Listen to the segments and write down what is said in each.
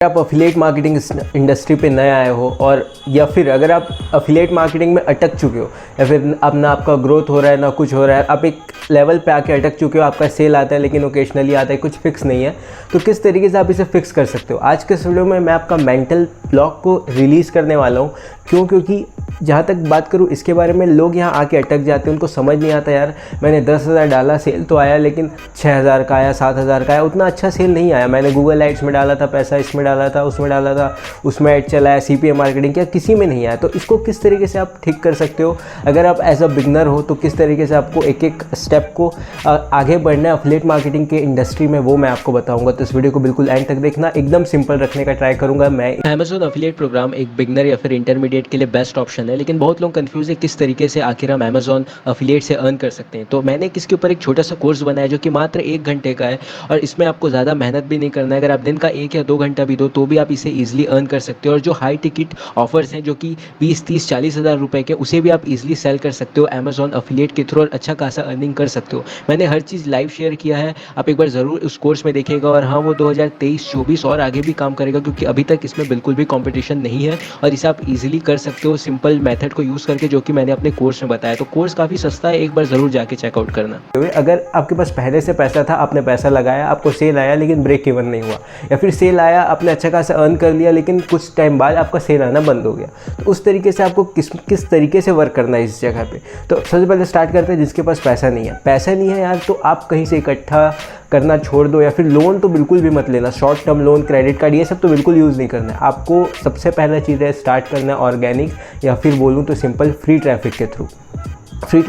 आप affiliate marketing industry पे नए आए हो और या फिर अगर आप अफिलिएट मार्केटिंग में अटक चुके हो या फिर अब ना आपका ग्रोथ हो रहा है ना कुछ हो रहा है, आप एक लेवल पे आके अटक चुके हो, आपका सेल आता है लेकिन ओकेजनली आता है, कुछ फिक्स नहीं है, तो किस तरीके से आप इसे फिक्स कर सकते हो। आज के इस वीडियो में मैं आपका मेंटल ब्लॉक को रिलीज़ करने वाला हूँ। क्योंकि जहाँ तक बात करूँ इसके बारे में, लोग यहाँ आके अटक जाते हैं, उनको समझ नहीं आता यार मैंने 10,000 डाला, सेल तो आया लेकिन 6,000 का आया, 7,000 का आया, उतना अच्छा सेल नहीं आया। मैंने गूगल एड्स में डाला था पैसा, इसमें डाला था, उसमें डाला था, उसमें ऐड चलाया, CPA मार्केटिंग किया, किसी में नहीं आया। तो इसको किस तरीके से आप ठीक कर सकते हो, अगर आप एज अ बिगनर हो तो किस तरीके से आपको एक एक स्टेप को आगे बढ़ना है अफिलिएट मार्केटिंग के इंडस्ट्री में, वो मैं आपको बताऊंगा। तो इस वीडियो को बिल्कुल एंड तक देखना, एकदम सिंपल रखने का ट्राई करूंगा मैं। Amazon अफिलिएट प्रोग्राम एक बिगनर या फिर इंटरमीडिएट के लिए बेस्ट ऑप्शन है, लेकिन बहुत लोग कंफ्यूज है किस तरीके से आखिर हम Amazon अफिलिएट से अर्न कर सकते हैं। तो मैंने इसके ऊपर एक छोटा सा कोर्स बनाया जो कि मात्र 1 घंटे का है और इसमें आपको ज़्यादा मेहनत भी नहीं करना है। अगर आप दिन का 1 या 2 घंटा भी दो तो भी आप इसे ईजिली अर्न कर सकते हो। और जो हाई टिकट ऑफर्स हैं जो कि 20, 30, 40 हज़ार रुपये के, उसे भी आप इजीली सेल कर सकते हो Amazon अफिलिएट के थ्रू और अच्छा खासा अर्निंग कर सकते हो। मैंने हर चीज़ लाइव शेयर किया है, आप एक बार ज़रूर उस कोर्स में देखिएगा। और हाँ, वो 2023-24 और आगे भी काम करेगा क्योंकि अभी तक इसमें बिल्कुल भी कंपटीशन नहीं है और इसे आप इजीली कर सकते हो सिंपल मेथड को यूज़ करके, जो कि मैंने अपने कोर्स में बताया। तो कोर्स काफ़ी सस्ता है, एक बार ज़रूर जाके चेकआउट करना। अगर आपके पास पहले से पैसा था, आपने पैसा लगाया, आपको सेल आया लेकिन ब्रेक इवन नहीं हुआ, या फिर सेल आया आपने अच्छा खासा अर्न कर लिया लेकिन कुछ टाइम बाद आपका सेल आना बंद हो गया, तो उस तरीके से आपको किस तरीके से वर्क करना है इस जगह पे। तो सबसे पहले स्टार्ट करते हैं जिसके पास पैसा नहीं है। पैसा नहीं है यार, तो आप कहीं से इकट्ठा करना छोड़ दो, या फिर लोन तो बिल्कुल भी मत लेना। Short term loan, credit card, ये सब तो बिल्कुल यूज़ नहीं करना है। आपको सबसे पहला चीज़ है स्टार्ट करना है ऑर्गेनिक, या फिर बोलूँ तो सिंपल फ्री ट्रैफिक के थ्रू। फ्री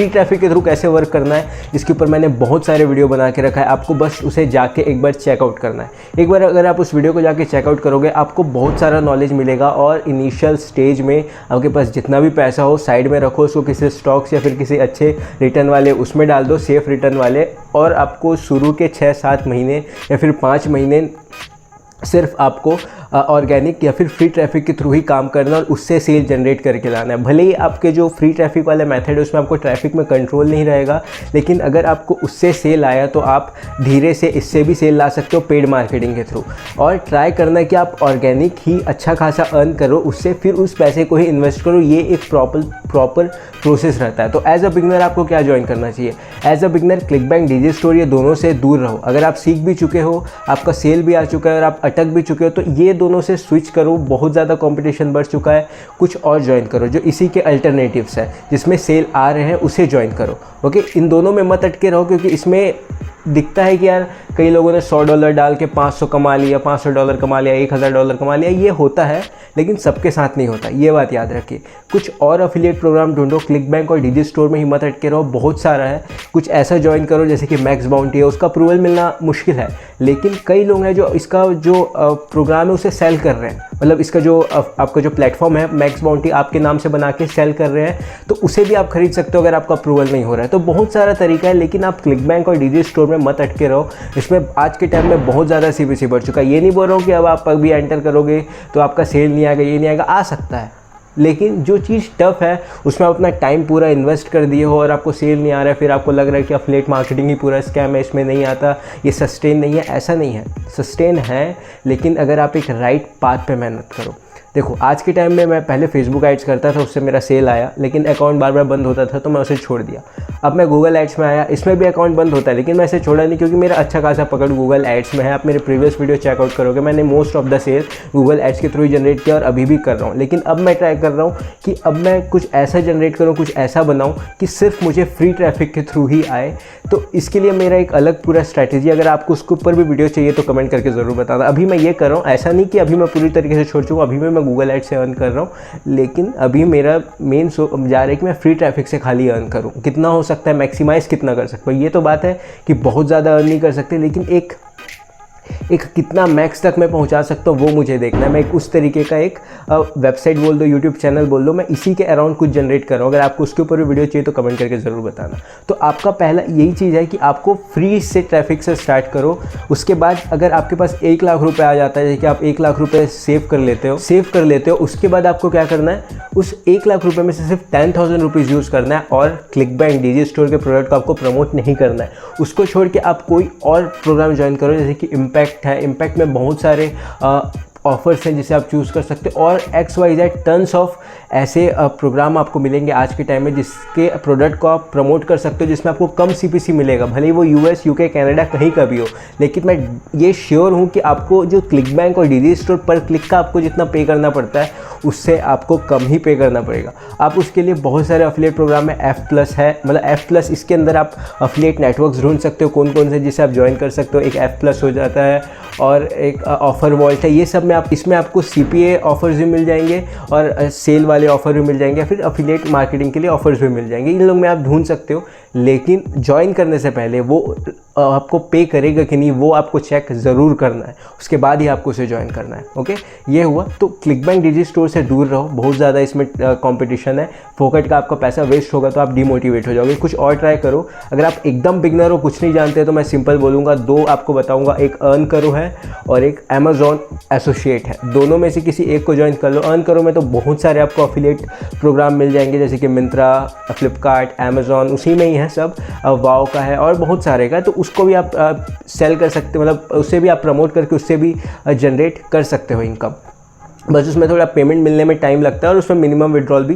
ट्रैफिक के थ्रू कैसे वर्क करना है, इसके ऊपर मैंने बहुत सारे वीडियो बना के रखा है। आपको बस उसे जाके एक बार चेकआउट करना है। एक बार अगर आप उस वीडियो को जाके चेकआउट करोगे, आपको बहुत सारा नॉलेज मिलेगा। और इनिशियल स्टेज में आपके पास जितना भी पैसा हो साइड में रखो, उसको किसी स्टॉक्स या फिर किसी अच्छे रिटर्न वाले उसमें डाल दो, सेफ रिटर्न वाले। और आपको शुरू के 6-7 महीने या फिर 5 महीने सिर्फ आपको ऑर्गेनिक या फिर फ्री ट्रैफिक के थ्रू ही काम करना और उससे सेल जनरेट करके लाना है। भले ही आपके जो फ्री ट्रैफिक वाले मेथड है उसमें आपको ट्रैफिक में कंट्रोल नहीं रहेगा, लेकिन अगर आपको उससे सेल आया तो आप धीरे से इससे भी सेल ला सकते हो पेड मार्केटिंग के थ्रू। और ट्राई करना है कि आप ऑर्गेनिक ही अच्छा खासा अर्न करो, उससे फिर उस पैसे को ही इन्वेस्ट करो। ये एक प्रॉपर प्रोसेस रहता है। तो एज अ बिगनर आपको क्या ज्वाइन करना चाहिए? As a beginner ClickBank, Digistore, ये दोनों से दूर रहो। अगर आप सीख भी चुके हो, आपका सेल भी आ चुका है और आप अटक भी चुके हो, तो ये दोनों से स्विच करो। बहुत ज़्यादा कंपटीशन बढ़ चुका है, कुछ और ज्वाइन करो जो इसी के अल्टरनेटिव्स है, जिसमें सेल आ रहे हैं उसे ज्वाइन करो। ओके, इन दोनों में मत अटके रहो, क्योंकि इसमें दिखता है कि यार कई लोगों ने $100 डाल के 500 कमा लिया, $500 कमा लिया, $1,000 कमा लिया। ये होता है लेकिन सबके साथ नहीं होता, ये बात याद रखिए। कुछ और अफिलिएट प्रोग्राम ढूंढो, क्लिकबैंक और डिजिस्टोर में ही मत अटके रहो, बहुत सारा है। कुछ ऐसा ज्वाइन करो जैसे कि मैक्स बाउंटी है, उसका अप्रूवल मिलना मुश्किल है, लेकिन कई लोग हैं जो इसका जो प्रोग्राम है उसे सेल कर रहे हैं। मतलब इसका जो आपका जो प्लेटफॉर्म है मैक्स बाउंटी आपके नाम से बना के सेल कर रहे हैं, तो उसे भी आप खरीद सकते हो अगर आपका अप्रूवल नहीं हो रहा है। तो बहुत सारा तरीका है, लेकिन आप क्लिकबैंक और डिजिस्टोर में मत अटके रहो। इसमें आज के टाइम में बहुत ज़्यादा CPC बढ़ चुका है। ये नहीं बोल रहा हूँ कि अब आप अभी एंटर करोगे तो आपका सेल नहीं आएगा, ये नहीं आएगा, आ सकता है, लेकिन जो चीज़ टफ है उसमें आप अपना टाइम पूरा इन्वेस्ट कर दिए हो और आपको सेल नहीं आ रहा है, फिर आपको लग रहा है कि अफिलिएट मार्केटिंग ही पूरा स्कैम है, इसमें नहीं आता, ये सस्टेन नहीं है। ऐसा नहीं है, सस्टेन है, लेकिन अगर आप एक राइट पाथ पे मेहनत करो। देखो, आज के टाइम में मैं पहले फेसबुक एड्स करता था, उससे मेरा सेल आया, लेकिन अकाउंट बार बार बंद होता था तो मैं उसे छोड़ दिया। अब मैं गूगल एड्स में आया, इसमें भी अकाउंट बंद होता है, लेकिन मैं इसे छोड़ा नहीं क्योंकि मेरा अच्छा खासा पकड़ गूगल एड्स में है। आप मेरे प्रीवियस वीडियो चेकआउट करोगे, मैंने most of the sale Google ads के थ्रू ही जनरेट किया और अभी भी कर रहा हूँ। लेकिन अब मैं ट्राई कर रहा हूँ कि अब मैं कुछ ऐसा जनरेट करूँ, कुछ ऐसा बनाऊँ कि सिर्फ मुझे फ्री ट्रैफिक के थ्रू ही आए। तो इसके लिए मेरा एक अलग पूरा स्ट्रैटेजी, अगर आपको उसके ऊपर भी वीडियो चाहिए तो कमेंट करके ज़रूर बताना। अभी मैं ये कर रहा हूँ, ऐसा नहीं कि अभी मैं पूरी तरीके से छोड़ चुका हूँ, अभी भी मैं गूगल एड्स से अर्न कर रहा हूँ, लेकिन अभी मेरा मेन जा रहा है कि मैं फ्री ट्रैफिक से खाली अर्न करूँ। कितना हो सकता है, मैक्सिमाइज़ कितना कर सकता हूँ, ये तो बात है कि बहुत ज़्यादा अर्न नहीं कर सकते, लेकिन एक कितना मैक्स तक मैं पहुंचा सकता हूँ वो मुझे देखना है। मैं एक उस तरीके का एक वेबसाइट बोल दो, यूट्यूब चैनल बोल दो, मैं इसी के अराउंड कुछ जनरेट कर रहा हूँ। अगर आपको उसके ऊपर भी वीडियो चाहिए तो कमेंट करके ज़रूर बताना। तो आपका पहला यही चीज़ है कि आपको फ्री से ट्रैफिक से स्टार्ट करो। उसके बाद अगर आपके पास 1 लाख रुपये आ जाता है, जैसे कि आप 1 लाख रुपये सेव कर लेते हो, उसके बाद आपको क्या करना है, उस 1 लाख रुपये में से सिर्फ 10,000 रुपीज़ यूज़ करना है और क्लिकबैंक, डिजिस्टोर के प्रोडक्ट को आपको प्रमोट नहीं करना है। उसको छोड़ के आप कोई और प्रोग्राम ज्वाइन करो, जैसे कि इम्पैक्ट इम्पैक्ट है, इम्पैक्ट में बहुत सारे ऑफर्स हैं जिसे आप चूज़ कर सकते हो, और XYZ टन्स ऑफ ऐसे प्रोग्राम आपको मिलेंगे आज के टाइम में जिसके प्रोडक्ट को आप प्रमोट कर सकते हो, जिसमें आपको कम CPC मिलेगा, भले ही वो US, UK, कनाडा कहीं का भी हो। लेकिन मैं ये श्योर हूँ कि आपको जो क्लिक बैंक और डीजी स्टोर पर क्लिक का आपको जितना पे करना पड़ता है उससे आपको कम ही पे करना पड़ेगा। आप उसके लिए बहुत सारे अफिलिएट प्रोग्राम है, F+ है, मतलब F+, इसके अंदर आप अफिलिएट नेटवर्क्स ढूंढ सकते हो कौन कौन से जिसे आप ज्वाइन कर सकते हो। एक F+ हो जाता है और एक ऑफर वॉल्ट है। ये सब में इसमें आपको CPA ऑफर्स भी मिल जाएंगे और सेल वाले ऑफर भी मिल जाएंगे, फिर अफिलिएट मार्केटिंग के लिए ऑफर्स भी मिल जाएंगे। इन लोग में आप ढूंढ सकते हो, लेकिन ज्वाइन करने से पहले वो आपको पे करेगा कि नहीं वो आपको चेक ज़रूर करना है, उसके बाद ही आपको उसे ज्वाइन करना है। ओके, ये हुआ। तो क्लिकबैंक डीजी स्टोर से दूर रहो, बहुत ज़्यादा इसमें कंपटीशन है, फोकट का आपका पैसा वेस्ट होगा तो आप डिमोटिवेट हो जाओगे। कुछ और ट्राई करो। अगर आप एकदम बिगनर हो, कुछ नहीं जानते, तो मैं सिंपल बोलूँगा, दो आपको बताऊँगा, एक अर्न करो है और एक अमेजॉन एसोसिएट है। दोनों में से किसी एक को ज्वाइन कर लो। अर्न करो में तो बहुत सारे आपको अफिलिएट प्रोग्राम मिल जाएंगे, जैसे कि मिंत्रा, फ्लिपकार्ट, अमेजॉन, उसी में ही है सब, वाओ का है और बहुत सारे का। तो उसको भी आप सेल कर सकते हो, मतलब उससे भी आप प्रमोट करके उससे भी जनरेट कर सकते हो इनकम। बस उसमें थोड़ा पेमेंट मिलने में टाइम लगता है और उसमें मिनिमम विड्रॉल भी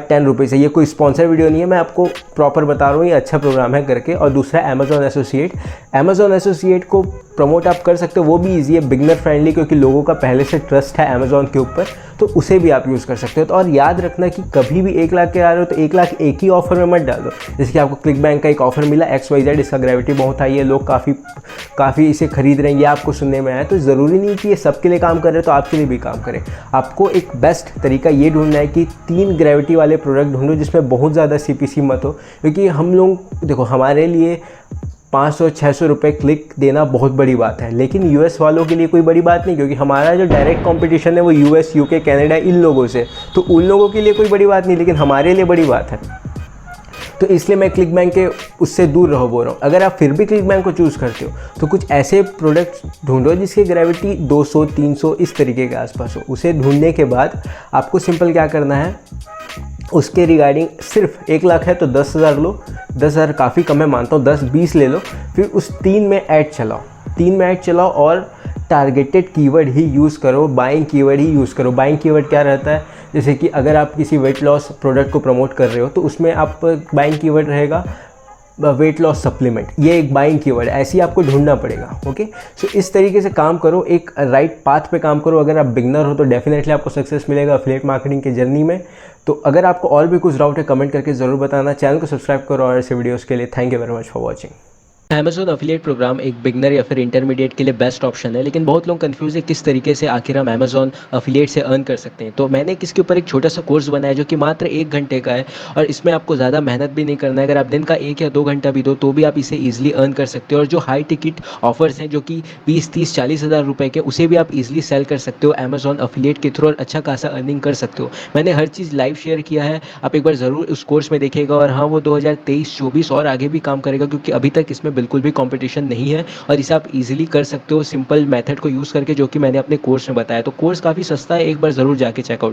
10 रुपीज़ है। ये कोई स्पॉन्सर वीडियो नहीं है, मैं आपको प्रॉपर बता रहा हूँ, ये अच्छा प्रोग्राम है करके। और दूसरा अमेजॉन एसोसिएट। अमेजॉन एसोसिएट को प्रमोट आप कर सकते हो, वो भी ईजी है, बिगनर फ्रेंडली, क्योंकि लोगों का पहले से ट्रस्ट है अमेजॉन के ऊपर, तो उसे भी आप यूज़ कर सकते हो। तो और याद रखना कि कभी भी 1 लाख के आ रहे हो तो 1 लाख एक ही ऑफर में मत डालो। जैसे कि आपको क्लिक बैंक का एक ऑफर मिला XYZ, इसका ग्रेविटी बहुत हाई है, लोग काफ़ी इसे खरीद रहे हैं, ये आपको सुनने में आया। तो ज़रूरी नहीं कि ये सबके लिए काम कर रहे, तो आपके लिए भी काम करे। आपको एक बेस्ट तरीका ये ढूंढना है कि 3 ग्रेविटी वाले प्रोडक्ट ढूंढो जिसमें बहुत ज़्यादा CPC मत हो, क्योंकि हम लोग देखो, हमारे लिए 500-600 रुपये क्लिक देना बहुत बड़ी बात है, लेकिन US वालों के लिए कोई बड़ी बात नहीं, क्योंकि हमारा जो डायरेक्ट कंपटीशन है वो US, UK, कनाडा, इन लोगों से, तो उन लोगों के लिए कोई बड़ी बात नहीं, लेकिन हमारे लिए बड़ी बात है। तो इसलिए मैं क्लिक बैंक के उससे दूर रहो बोल रहा हूँ। अगर आप फिर भी क्लिक बैंक को चूज़ करते हो तो कुछ ऐसे प्रोडक्ट्स ढूंढो जिसकी ग्रेविटी 200-300 इस तरीके के आसपास हो। उसे ढूंढने के बाद आपको सिंपल क्या करना है, उसके रिगार्डिंग सिर्फ 1 लाख है तो 10,000 लो, 10,000 काफ़ी कम है मानता हूँ, 10-20 ले लो। फिर उस 3 में ऐड चलाओ, 3 में ऐड चलाओ और टारगेटेड कीवर्ड ही यूज़ करो, बाइंग कीवर्ड ही यूज़ करो। बाइंग कीवर्ड क्या रहता है, जैसे कि अगर आप किसी वेट लॉस प्रोडक्ट को प्रमोट कर रहे हो तो उसमें आप बाइंग कीवर्ड रहेगा वेट लॉस सप्लीमेंट, ये एक बाइंग कीवर्ड है, ऐसी आपको ढूंढना पड़ेगा। ओके, सो इस तरीके से काम करो, एक राइट पाथ पे काम करो। अगर आप बिगनर हो तो डेफिनेटली आपको सक्सेस मिलेगा अफिलिएट मार्केटिंग के जर्नी में। तो अगर आपको और भी कुछ डाउट है कमेंट करके ज़रूर बताना। चैनल को सब्सक्राइब करो और ऐसे वीडियोज़ के लिए thank you very much for watching. Amazon affiliate programme एक बिगनर या फिर इंटरमीडिएट के लिए बेस्ट ऑप्शन है, लेकिन बहुत लोग कंफ्यूज है किस तरीके से आखिर हम अमेजॉन अफिलिएट से अर्न कर सकते हैं। तो मैंने इसके ऊपर एक छोटा सा कोर्स बनाया जो कि मात्र 1 घंटे का है और इसमें आपको ज़्यादा मेहनत भी नहीं करना है। अगर आप दिन का 1 या 2 घंटा भी दो तो भी आप इसे ईजिली अर्न कर सकते हो। और जो हाई टिकट ऑफर्स हैं जो कि 20-30-40 हज़ार रुपये के, उसे भी आप ईजिली सेल कर सकते हो अमेजॉन अफिलिएट के थ्रू और अच्छा खासा अर्निंग कर सकते हो। मैंने हर चीज़ लाइव शेयर किया है, आप एक बार ज़रूर उस कोर्स में देखिएगा। और हाँ, वो 2023-24 और आगे भी काम करेगा, क्योंकि अभी तक इसमें बिल्कुल भी कॉम्पिटिशन नहीं है और इसे आप इजीली कर सकते हो सिंपल मेथड को यूज़ करके, जो कि मैंने अपने कोर्स में बताया। तो कोर्स काफ़ी सस्ता है, एक बार ज़रूर जाके चेकआउट